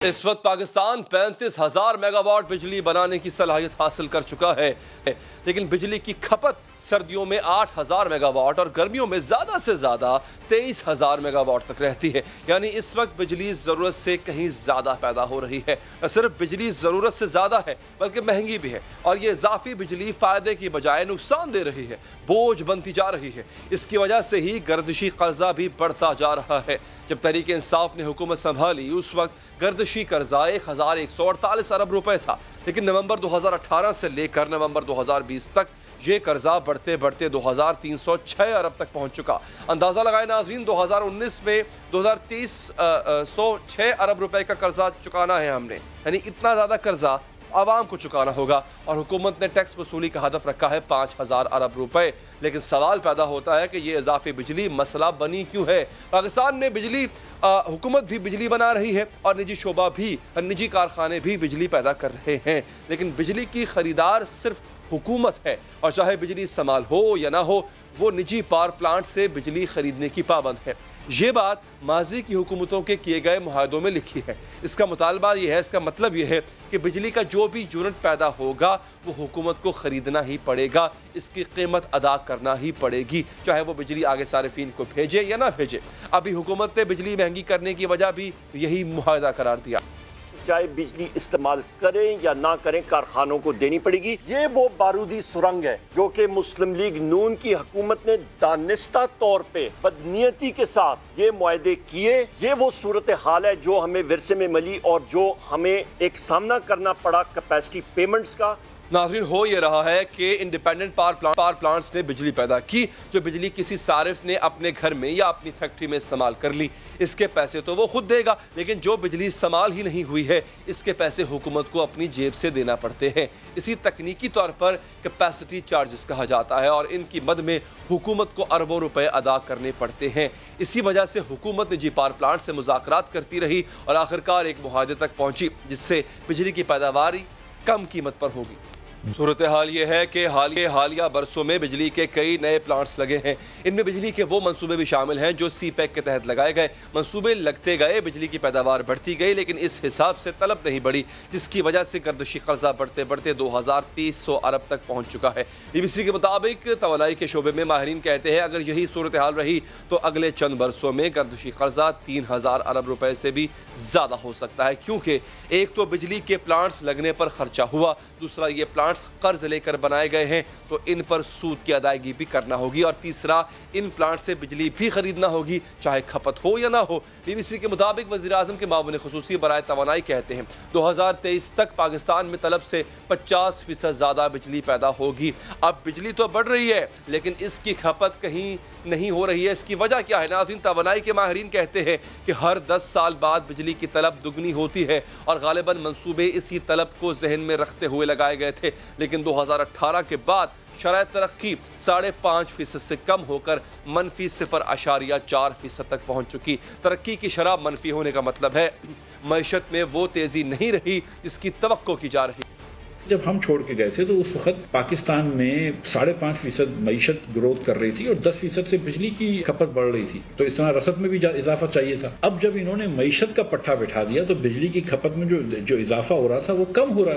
इस वक्त पाकिस्तान 35,000 मेगावाट बिजली बनाने की सलाहियत हासिल कर चुका है, लेकिन बिजली की खपत सर्दियों में 8,000 मेगावाट और गर्मियों में ज़्यादा से ज़्यादा 23,000 मेगावाट तक रहती है। यानी इस वक्त बिजली ज़रूरत से कहीं ज़्यादा पैदा हो रही है। न सिर्फ बिजली ज़रूरत से ज़्यादा है बल्कि महंगी भी है, और ये इजाफी बिजली फ़ायदे की बजाय नुकसान दे रही है, बोझ बनती जा रही है। इसकी वजह से ही गर्दिशी कर्जा भी बढ़ता जा रहा है। जब तहरीक इंसाफ ने हुकूमत संभाली उस वक्त गर्दिशी कर्जा 1,148 अरब रुपए था, लेकिन नवंबर 2018 से लेकर नवंबर 2020 तक ये कर्जा बढ़ते बढ़ते 2,306 अरब तक पहुंच चुका। अंदाज़ा लगाए नाज़रीन, 2019 में 2,306 अरब रुपए का कर्जा चुकाना है हमने, यानी इतना ज़्यादा कर्जा आवाम को चुकाना होगा, और हुकूमत ने टैक्स वसूली का हदफ रखा है 5,000 अरब रुपए। लेकिन सवाल पैदा होता है कि ये इजाफी बिजली मसला बनी क्यों है। पाकिस्तान में बिजली हुकूमत भी बिजली बना रही है और निजी शोबा भी, निजी कारखाने भी बिजली पैदा कर रहे हैं, लेकिन बिजली की खरीदार सिर्फ हुकूमत है, और चाहे बिजली इस्तेमाल हो या ना हो वो निजी पावर प्लांट से बिजली खरीदने की पाबंद है। ये बात माजी की हुकूमतों के किए गए मुआहदों में लिखी है। इसका मुतालबा ये है, इसका मतलब ये है कि बिजली का जो भी यूनिट पैदा होगा वो हुकूमत को ख़रीदना ही पड़ेगा, इसकी कीमत अदा करना ही पड़ेगी, चाहे वो बिजली आगे सारिफीन को भेजे या ना भेजे। अभी हुकूमत ने बिजली महंगी करने की वजह भी यही मुआहदा करार दिया। चाहे बिजली इस्तेमाल करें या ना करें, कारखानों को देनी पड़ेगी। ये वो बारूदी सुरंग है जो कि मुस्लिम लीग नून की हुकूमत ने दानिस्ता तौर पे बदनीयती के साथ ये मुआहदे किए। ये वो सूरत हाल है जो हमें विरसे में मिली और जो हमें एक सामना करना पड़ा कैपेसिटी पेमेंट्स का। नाज़रीन, हो ये रहा है कि इंडिपेंडेंट पावर प्लांट्स ने बिजली पैदा की, जो बिजली किसी सारिफ ने अपने घर में या अपनी फैक्ट्री में इस्तेमाल कर ली। इसके पैसे तो वो खुद देगा, लेकिन जो बिजली इस्तेमाल ही नहीं हुई है इसके पैसे हुकूमत को अपनी जेब से देना पड़ते हैं। इसी तकनीकी तौर पर कैपेसिटी चार्जेस कहा जाता है, और इनकी मद में हुकूमत को अरबों रुपए अदा करने पड़ते हैं। इसी वजह से हुकूमत निजी पावर प्लांट से मुज़ाकरात करती रही और आखिरकार एक मुआहदे तक पहुंची जिससे बिजली की पैदावार कम कीमत पर होगी। सूरत हाल ये है कि हालिया बरसों में बिजली के कई नए प्लांट्स लगे हैं। इनमें बिजली के वो मंसूबे भी शामिल हैं जो CPEC के तहत लगाए गए। मंसूबे लगते गए, बिजली की पैदावार बढ़ती गई, लेकिन इस हिसाब से तलब नहीं बढ़ी, जिसकी वजह से गर्दिशी कर्जा बढ़ते बढ़ते 2,300 अरब तक पहुँच चुका है। BBC के मुताबिक तवानाई के शोबे में माहिरीन कहते हैं अगर यही सूरत हाल रही तो अगले चंद बरसों में गर्दिशी कर्जा 3,000 अरब रुपए से भी ज़्यादा हो सकता है, क्योंकि एक तो बिजली के प्लांट्स लगने पर खर्चा हुआ, दूसरा ये प्लांट्स कर्ज लेकर बनाए गए हैं तो इन पर सूद की अदायगी भी करना होगी, और तीसरा इन प्लांट से बिजली भी खरीदना होगी चाहे खपत हो या ना हो। BBC के मुताबिक वज़ीर-ए-आज़म के मामून ख़ुसूसी बराए तवानाई कहते हैं 2023 तक पाकिस्तान में तलब से 50% ज़्यादा बिजली पैदा होगी। अब बिजली तो बढ़ रही है लेकिन इसकी खपत कहीं नहीं हो रही है। इसकी वजह क्या है नाज़रीन? तवानाई के माहिरीन कहते हैं कि हर 10 साल बाद बिजली की तलब दुगनी होती है, और गालिबन मंसूबे इसी तलब को जहन में रखते हुए लगाए गए थे, लेकिन 2018 के बाद शराय तरक्की 5.5% से कम होकर -0.4% तक पहुंच चुकी। तरक्की की शरह मनफी होने का मतलब है मईशत में वो तेजी नहीं रही जिसकी तवक्को की जा रही। जब हम छोड़ के गए थे तो उस वक्त पाकिस्तान में 5.5% मईशत ग्रोथ कर रही थी और 10% से बिजली की खपत बढ़ रही थी, तो इस तरह रसद में भी इजाफा चाहिए था। अब जब इन्होंने मईशत का पट्टा बैठा दिया तो बिजली की खपत में जो इजाफा हो रहा था वो कम हो रहा है।